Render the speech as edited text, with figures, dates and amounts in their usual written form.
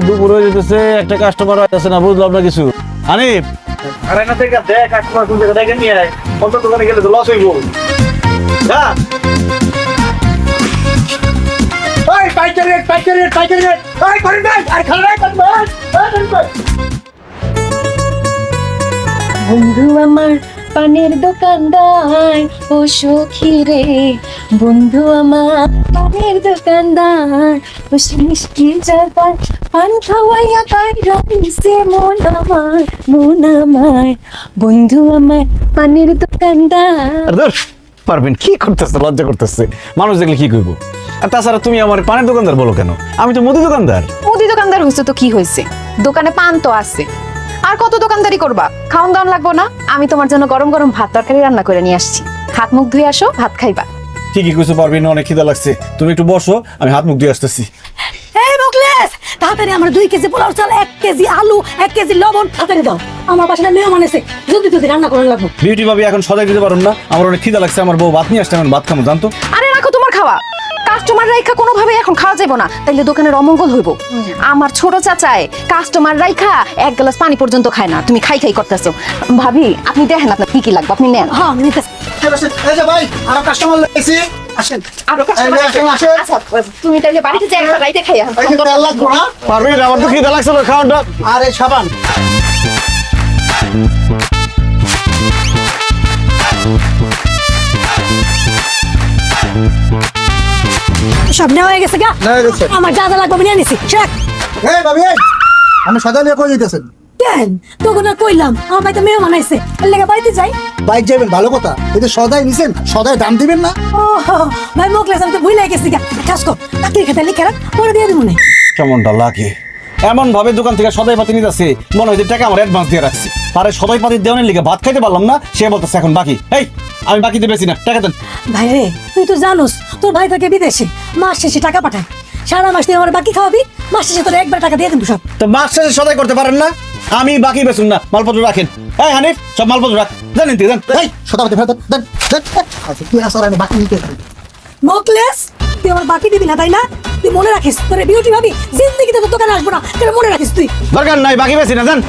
দুপুর হয়ে যেতেছে, একটা কাস্টমার আছে না, বুঝলাম না কিছু। হানিফ, আরে না থেকে দেখ কাস্টমার কোন জায়গা দেখে নিয়ে আয়, কত দোকানে গেলে তো লস হইব। যা ওই পাইকারি রেট ওই করেন ভাই, আর খালা করেন ভাই। বন্ধু আমার পানের দোকানদার ও সখী রে, বন্ধু আমার পানের দোকানদার ও মিষ্টি জায়গায় পান খাওয়াইয়া কাইরাইছে মন আমার বন্ধু আমার পানের দোকানদার। পারবেন কি করতেছে, লজ্জা করতেছে, মানুষ দেখলে কি কইব। আর তাছাড়া তুমি আমার পানের দোকানদার বলো কেন? আমি তো মুদি দোকানদার। মুদি দোকানদার হইছে তো কি হয়েছে, দোকানে পান তো আছে, আর কত দোকানদারি করবা? খাওন দাওয়ান লাগবো না? আমি তোমার জন্য গরম গরম ভাত তরকারি রান্না করে নিয়ে আসছি, হাত মুখ ধুয়ে আসো, ভাত খাইবা। ঠিকই কইছো পারবেন, অনেক খিদা লাগছে, তুমি একটু বসো, আমি হাত মুখ ধুয়ে আসতেছি। এই মোকলেস, তাড়াতাড়ি আমার 2 কেজি পোলাও চাল, 1 কেজি আলু, 1 কেজি লবণ তাড়াতাড়ি দাও। আমার বাসায় মেহমান এসে, জলদি রান্না করে লাগবো। বিউটি ভাবি এখন সদাই দিতে পারুন না, আমার অনেক খিদা লাগছে, আমার বউ ভাত নিয়ে আসছে, আমি ভাত খাবো জানতো। আরে রাখো তোমার খাওয়া, কাস্টমার রাইখা কোনোভাবে এখন খাওয়া যাবে না, তাইলে দোকানের অমঙ্গল হইব। আমার ছোট চাচায় কাস্টমার রাইখা 1 গ্লাস পানি পর্যন্ত খায় না, তুমি খাই করতেছো। ভাবি আপনি দেখেন আপনার কি কি লাগবে, আপনি নেন। হ্যাঁ আমি নিতেছি। এই যে ভাই, আরো কাস্টমার লাগছে, আসেন। আরো customer এই যে, আসেন। আচ্ছা, তুমি তাইলে বাড়িতে যাই, একটা রাইতে খাইয়া। এই যে তেল লাগবো না? পারবেন, আমার তো খিদা লাগছে না, খাওয়াটা। আর এই সাবান। সব নেওয়া হয়ে গেছে গা? নেওয়া গেছে। আমার যা যা লাগবে আমি নিয়ে নিছি। শেখ এই ভাবি, এই, আমি সদা নিয়ে কই যাইতেছেন? কেন তোকে না কইলাম আমার বাড়িতে মেহমান আইছে, এর লেগে বাড়িতে যাই। বাইক যাবেন ভালো কথা, কিন্তু সদাই নিছেন, সদাই দাম দিবেন না? ও ভাই মোকলেস, আমি তো ভুলে গেছি গা। কাজ কর, তাকে খেতে লিখে রাখ, পরে দিয়ে দিব না। কেমনটা লাগে এমন ভাবে দোকান থেকে সদাই পাতি নিতেছে, মনে হয় যে টাকা আমার অ্যাডভান্স দিয়ে রাখছি, তারে সদাই পাতি দেওয়ার লিগে ভাত খাইতে পারলাম না, সে বলতেছে এখন বাকি। এই আমি বাকিতে বেশি না, টাকা দেন। ভাই রে, তুই তো জানোস তোর ভাই থাকে বিদেশে, মাস শেষে টাকা পাঠায়। সারা মাস তুই আমার বাকি খাওয়াবি, মাস শেষে তোর একবার টাকা দিয়ে দিব সব। তো মাস শেষে সদাই করতে পারেন না? আমি বাকি বেচুন না, মালপত্র রাখেন। এই হানিফ, সব মালপত্র রাখ, জানেন তুই দেন। এই সদাপাতি ফেরত দেন, দেন। আচ্ছা তুই আসর, আমি বাকি নিতে পারি। মোকলেস, তুই আমার বাকি দিবি না তাই না? তুই মনে রাখিস, তোর বিউটি ভাবি জিন্দেগিতে তোর দোকানে আসবো না, তুই মনে রাখিস তুই। দরকার নাই, বাকি বেশি না, জান।